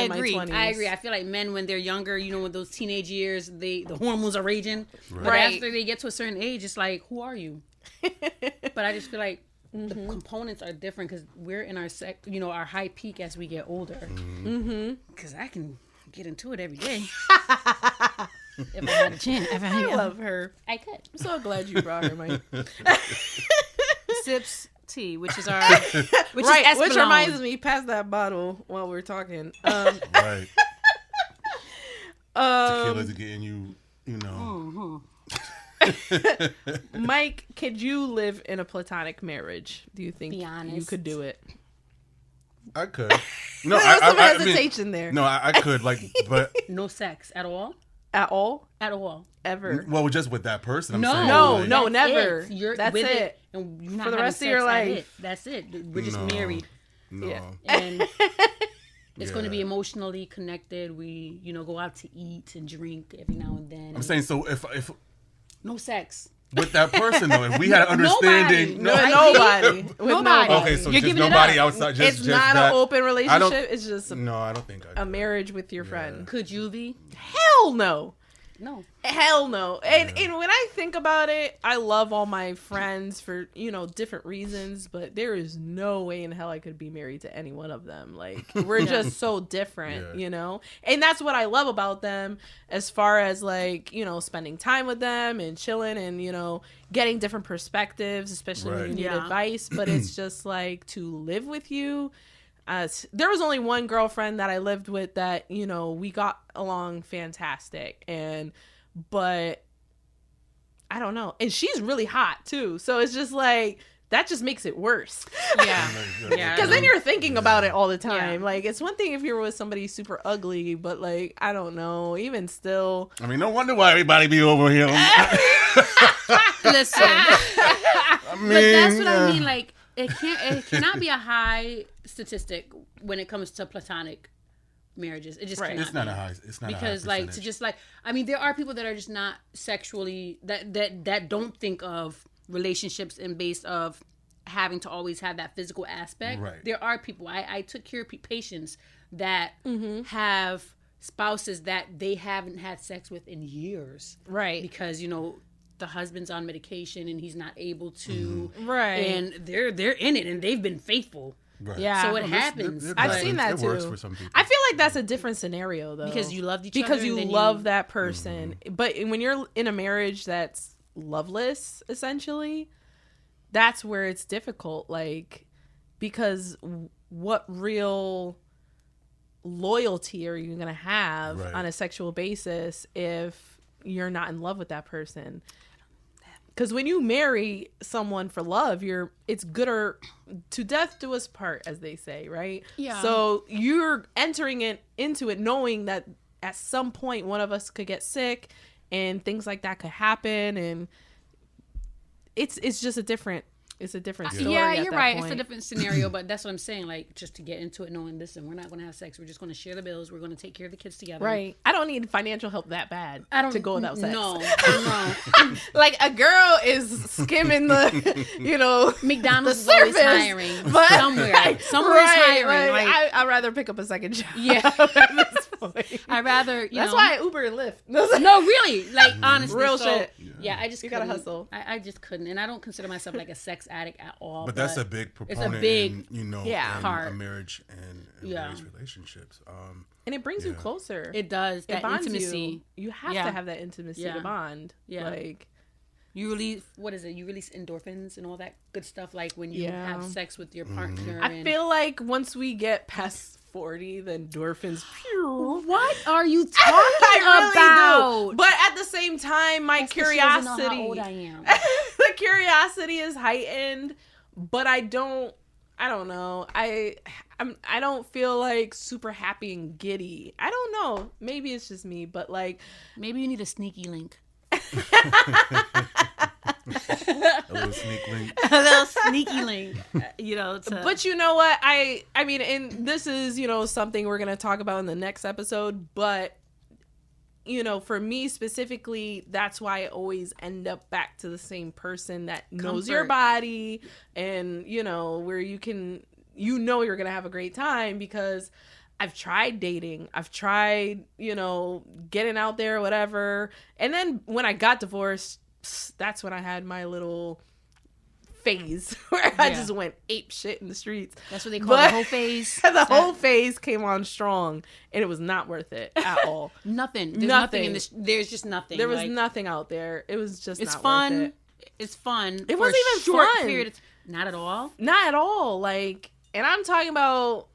in my 20s. I agree. I feel like men, when they're younger, you know, when those teenage years, the hormones are raging. Right. But after they get to a certain age, it's like, who are you? But I just feel like the components are different because we're in our our high peak as we get older. Because I can get into it every day. If I had a chance. I love her. I could. I'm so glad you brought her, Mike. Sips tea, which is our Which Espelon. reminds me, pass that bottle while we're talking. Right. Tequila's getting you, Mike, could you live in a platonic marriage? Do you think Be honest. you could do it? I could. No, There's some I mean, hesitation there. No, I could, but no sex at all. At all? At all. Ever? well, just with that person. I'm No. saying, No, like, no, That's never. it. You're That's with it. And you're not For the having rest of sex your at life. it. That's it. We're just No. married. No. Yeah. And it's going to be Yeah. emotionally connected. We, go out to eat and drink every now and then. I'm saying, so if no sex. with that person though, if we had an understanding, Nobody. With Nobody. Okay, so You're just giving it nobody up. outside. Just It's not that. an open I don't- relationship. It's just No, I don't think I a could. marriage with your friend. Could you be? Hell no. No. Hell no. And when I think about it, I love all my friends for, different reasons, but there is no way in hell I could be married to any one of them. Like, we're just so different, Yeah. And that's what I love about them as far as, like, spending time with them and chilling and, getting different perspectives, especially when you need Yeah. advice. But it's just like to live with you. There was only one girlfriend that I lived with that, we got along fantastic. But I don't know. And she's really hot too. So it's just like, that just makes it worse. Yeah. Yeah. Because then you're thinking about it all the time. Yeah. Like, it's one thing if you're with somebody super ugly, but like, I don't know, even still. I mean, no wonder why everybody be over here. Listen. I mean, But that's what I mean. Like, it cannot be a high statistic when it comes to platonic marriages. It just cannot. It's not a high. It's not Because a high like to just like there are people that are just not sexually that don't think of relationships in base of having to always have that physical aspect. Right. There are people I took care of patients that have spouses that they haven't had sex with in years. Right. Because the husband's on medication and he's not able to. Right. And they're in it and they've been faithful. Right. Yeah. So it Well, happens. I've seen that it too. works for some people. I feel like that's a different scenario though. Because you loved each other. Because you and then love that person. But when you're in a marriage that's loveless, essentially, that's where it's difficult. Like, because what real loyalty are you going to have Right. on a sexual basis if you're not in love with that person? Because when you marry someone for love, it's good or to death do us part, as they say, right? Yeah. So you're entering into it knowing that at some point one of us could get sick and things like that could happen, and it's just a different story. Yeah, at you're that right. point. It's a different scenario, but that's what I'm saying. Like, just to get into it, knowing, listen, we're not going to have sex. We're just going to share the bills. We're going to take care of the kids together. Right. I don't need financial help that bad to go without sex. No. Like, a girl is skimming the, McDonald's the is always surface, hiring. but Somewhere is hiring. Like, Like, I'd rather pick up a second job. Yeah. at this point. I'd rather, That's why I Uber and Lyft. No, really. Like, honestly. Real so, shit. Yeah, I just You gotta couldn't. hustle. I just couldn't. And I don't consider myself like a sex addict at all. But that's a big proponent big, in, yeah, in part. a marriage and marriage relationships. And it brings you closer. It does. It That bonds intimacy. You have Yeah. to have that intimacy to bond. Yeah. Like, You release, what is it? You release endorphins and all that good stuff. Like when you have sex with your partner. I feel like once we get past 40, the endorphins. What are you talking I really about? do. But at the same time, my curiosity. Know how old I am. The curiosity is heightened, but I don't know. I don't feel like super happy and giddy. I don't know. Maybe it's just me, but like Maybe you need a sneaky link. A little sneak link. A little sneaky link. But you know what? I mean, and this is, something we're going to talk about in the next episode, but for me specifically, that's why I always end up back to the same person that knows your body and, where you can, you're going to have a great time, because I've tried dating. I've tried, getting out there, whatever. And then when I got divorced, that's when I had my little phase where I just went ape shit in the streets. That's what they call the whole phase. The whole phase came on strong, and it was not worth it at all. Nothing. There's nothing in this. There's just nothing. There was nothing out there. It was just it's not fun. Worth it. It's fun. It wasn't even short fun. Period. Not at all. Not at all. Like, and I'm talking about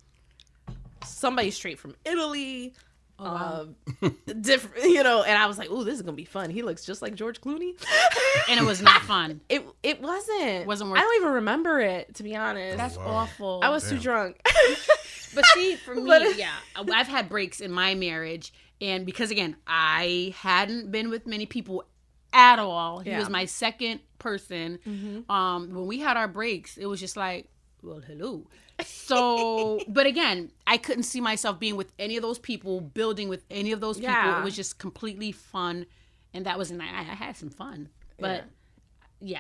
somebody straight from Italy. Oh, wow. Different, and I was like, "Ooh, this is gonna be fun." He looks just like George Clooney, and it was not fun. It wasn't. Wasn't worth. I don't even remember it, to be honest. That's awful. I was too drunk. But see, for me, I've had breaks in my marriage, and because again, I hadn't been with many people at all. He was my second person. Mm-hmm. When we had our breaks, it was just like, well, hello. So, but again, I couldn't see myself being with any of those people, building with any of those people. It was just completely fun. And that was, I had some fun. But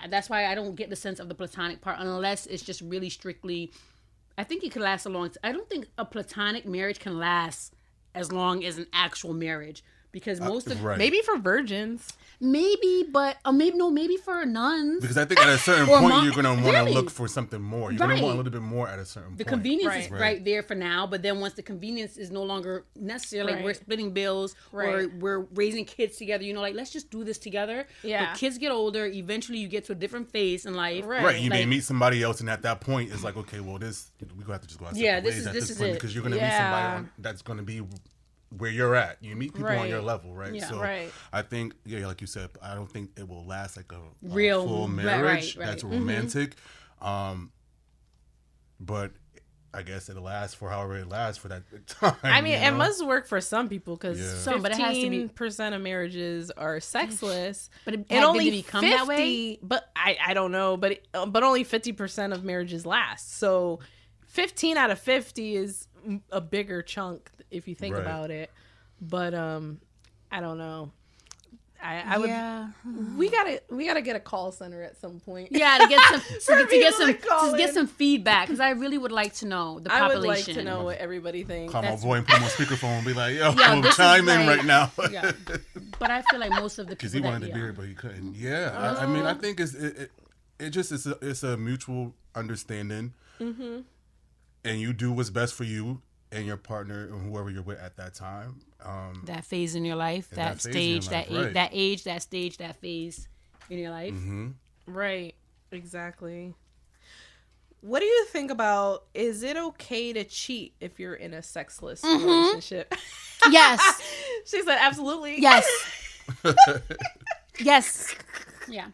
that's why I don't get the sense of the platonic part unless it's just really strictly, I think it could last a long time. I don't think a platonic marriage can last as long as an actual marriage. Because most of maybe for virgins. Maybe, but maybe for nuns. Because I think at a certain point you're going to want to look for something more. You're going to want a little bit more at a certain point. The convenience is right there for now, but then once the convenience is no longer necessary, like we're splitting bills or we're raising kids together, like let's just do this together. Yeah. But kids get older, eventually you get to a different phase in life. Right. You may meet somebody else, and at that point it's like, okay, well, we're going to have to just go out separate ways at this point because you're going to meet somebody that's going to be where you're at. You meet people on your level, right? Yeah. So I think, like you said, I don't think it will last like a real full marriage. Right. That's romantic. But I guess it'll last for however it lasts for that time. I mean, it must work for some people because 15% of marriages are sexless, but and only 50. That way? But I don't know, but only 50% of marriages last. So 15 out of 50 is a bigger chunk if you think about it. But I don't know. I would. We gotta get a call center at some point. Yeah, to get some feedback because I really would like to know the population. I would like to know what everybody thinks. Call my boy and put him on speakerphone and be like, "Yo, chime in right now." Yeah. But I feel like most of the people because he wanted to be here, but he couldn't. Yeah, I mean, I think it's a mutual understanding, and you do what's best for you and your partner and whoever you're with at that time. That phase in your life, that stage, that age, that stage, that phase in your life. Mm-hmm. Right. Exactly. What do you think about, is it okay to cheat if you're in a sexless relationship? Yes. She said absolutely. Yes. Yes. Yeah.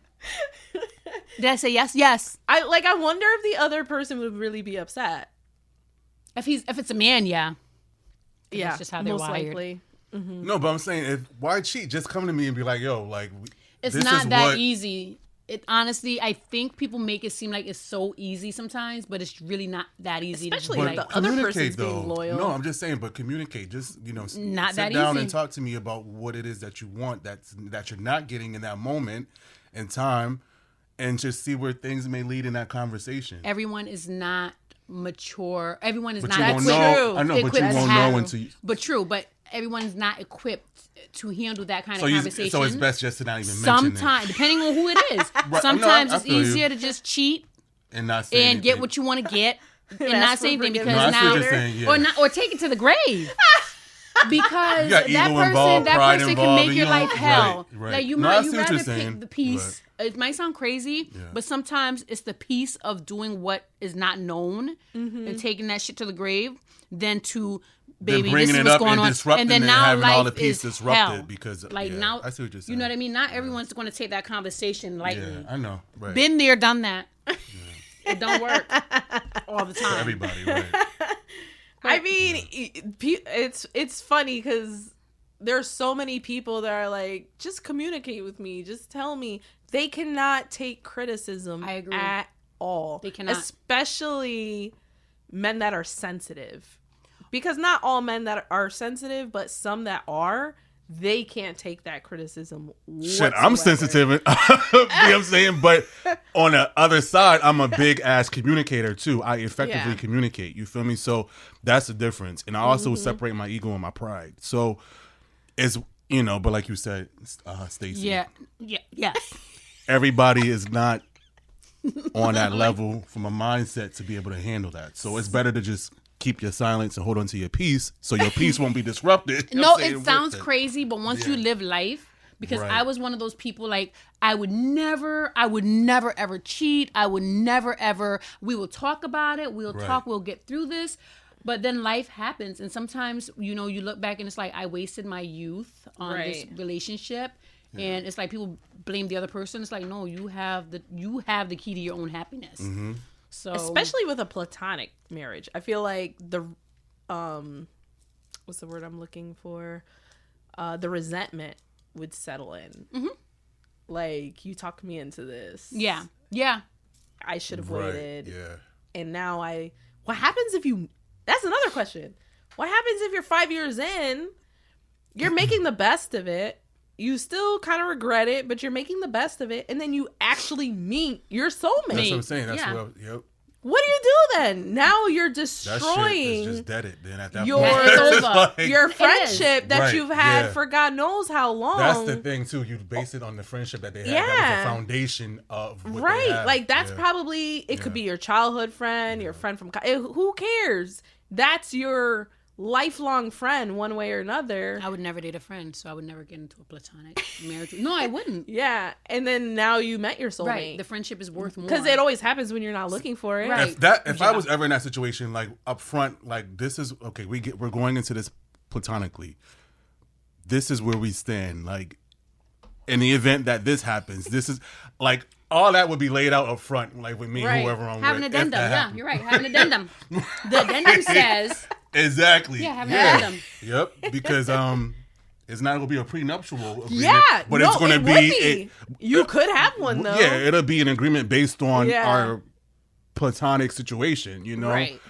Did I say yes? Yes. I wonder if the other person would really be upset. If it's a man, yeah. Yeah, that's just how they're most wired. likely. Mm-hmm. No, but I'm saying, why cheat? Just come to me and be like, yo, like, it's not that easy. It honestly, I think people make it seem like it's so easy sometimes, but it's really not that easy. Especially if the other person's being loyal. No, I'm just saying, but communicate. Just not sit down and talk to me about what it is that you want that you're not getting in that moment in time, and just see where things may lead in that conversation. Everyone is not mature. Everyone is but not equipped. I know, but you won't know until you... But everyone's not equipped to handle that kind of conversation. So it's best just to not even mention it. Sometimes, depending on who it is. Right. Sometimes it's easier to just cheat and not say anything. Get what you want to get and not say anything because or take it to the grave. Because that person can make your life hell. Right. Like you rather pick the peace. Right. It might sound crazy, but sometimes it's the peace of doing what is not known and taking that shit to the grave than to baby. This is what's going on, and then now having life all the peace is disrupted hell. Because now I see what you're saying. You know what I mean? Not everyone's going to take that conversation lightly. Yeah, I know. Right. Been there, done that. It don't work all the time. For everybody, right? I mean, it's funny because there's so many people that are like, just communicate with me, just tell me. They cannot take criticism at all. They cannot. Especially men that are sensitive. Because not all men that are sensitive, but some that are, they can't take that criticism Shit, I'm sensitive. You know what I'm saying? But on the other side, I'm a big ass communicator too. I effectively communicate. You feel me? So that's the difference. And I also separate my ego and my pride. So it's, you know, but like you said, Stacey. Yeah. Everybody is not on that level from a mindset to be able to handle that. So it's better to just keep your silence and hold on to your peace so your peace won't be disrupted. You know No, it sounds crazy, but once you live life, because I was one of those people, like, I would never ever cheat. I would never ever, we will talk about it. We'll talk, we'll get through this. But then life happens. And sometimes, you know, you look back and it's like, I wasted my youth on this relationship. Yeah. And it's like people blame the other person. It's like, no, you have the key to your own happiness. Mm-hmm. So especially with a platonic marriage, I feel like the what's the word I'm looking for? The resentment would settle in. Mm-hmm. Like, you talked me into this. Yeah. I should have waited. Yeah. And now what happens if you? That's another question. What happens if you're 5 years in? You're making the best of it. You still kind of regret it, but you're making the best of it, and then you actually meet your soulmate. That's what I'm saying. That's yep. What do you do then? Now you're destroying. That shit is just dead. Then at that point, your friendship that you've had for God knows how long. That's the thing too. You base it on the friendship that they had. That was the foundation of what they had. Like that's probably it. Could be your childhood friend, your friend from who cares? That's your lifelong friend, one way or another. I would never date a friend, so I would never get into a platonic marriage. No, I wouldn't. Yeah, and then now you met your soulmate. Right, the friendship is worth more. Because it always happens when you're not looking for it. Right. If I was ever in that situation, like up front, like this is okay. We're going into this platonically. This is where we stand. Like in the event that this happens, this is like. All that would be laid out up front, like with me, whoever I'm with. Have an addendum, yeah, you're right. Have an addendum. The addendum says... Exactly. Yeah, have an addendum. Yep, because it's not going to be a prenuptial agreement. Yeah, but it's going to be... You could have one, though. Yeah, it'll be an agreement based on our platonic situation, you know? Right.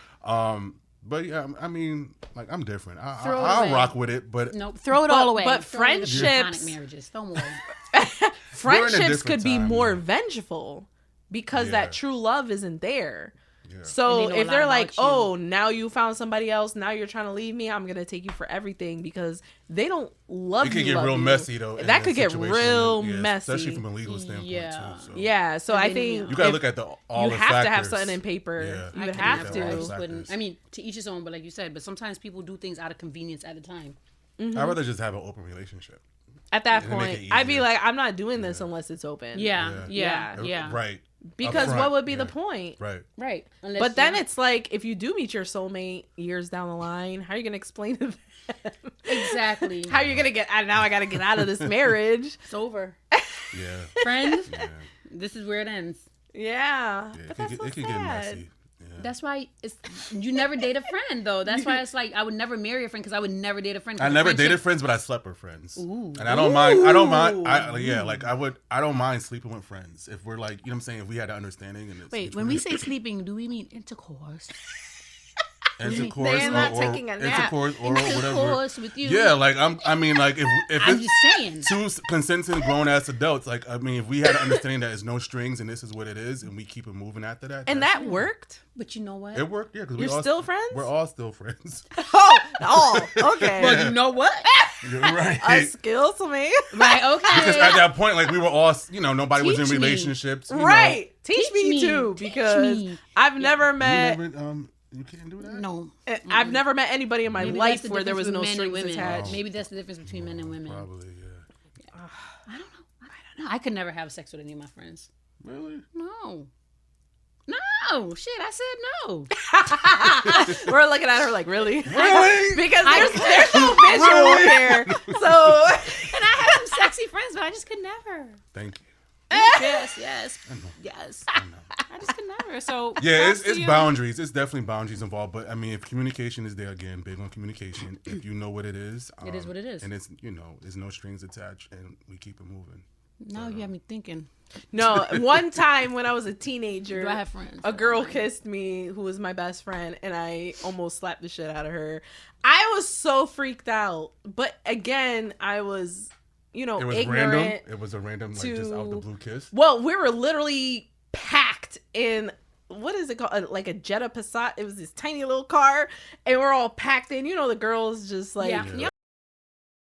But yeah, I mean, like, I'm different. I'll rock with it, but... Nope, throw it all away. But friendships... Platonic marriages, throw them away. Friendships could be more vengeful because that true love isn't there. Yeah. So if they're like, oh, now you found somebody else, now you're trying to leave me, I'm going to take you for everything because they don't love you. It could get real messy, though. That could get real messy. Especially from a legal standpoint, too. So. Yeah, so I think... You got to look at all the factors. You have to have something in paper. Yeah. You would have to. I mean, to each his own, but like you said, but sometimes people do things out of convenience at a time. Mm-hmm. I'd rather just have an open relationship. At that point, I'd be like, I'm not doing this unless it's open. Yeah. Right. Because what would be the point? Right. Unless but then it's like, if you do meet your soulmate years down the line, how are you going to explain to them? Exactly. How are you going to get, now I got to get out of this marriage. It's over. Yeah. Friends, this is where it ends. Yeah. But that's so it could get messy. That's why you never date a friend, though. That's why it's like I would never marry a friend because I would never date a friend. I never dated friends, but I slept with friends. Ooh. And I don't mind. I don't mind sleeping with friends if we're like, you know what I'm saying, if we had an understanding. And wait, when we say sleeping, do we mean intercourse? Intercourse, they're not taking a nap. Intercourse or whatever. Intercourse with you. Yeah, like I mean, like if I'm it's just saying, two consenting grown ass adults, like I mean, if we had an understanding that there's no strings and this is what it is, and we keep it moving after that, and that worked. But you know what? It worked, yeah. Because you're still friends. We're all still friends. Oh, okay. Well, you know what? You're right. A skill to me. Right. Okay. Because at that point, like we were all, you know, nobody was in relationships. Right. Teach me too, because I've never met. You can't do that? No. I've never met anybody in my life where there was no strings attached. Maybe that's the difference between men and women. Probably, yeah. I don't know. I could never have sex with any of my friends. Really? No. Shit, I said no. We're looking at her like, really? Really? Because there's no visual here. So, and I have some sexy friends, but I just could never. Thank you. Yes. I just could never. So yeah, it's boundaries. It's definitely boundaries involved. But I mean, if communication is there, again, big on communication. If you know what it is what it is, and it's there's no strings attached, and we keep it moving. Now you have me thinking. No, one time when I was a teenager, Do I have friends? a girl kissed me who was my best friend, and I almost slapped the shit out of her. I was so freaked out. But again, I was, It was ignorant. random. It was a random, like, just out the blue kiss. Well, we were literally packed in, what is it called? Like a Jetta Passat. It was this tiny little car, and we're all packed in. The girls just like, Yeah.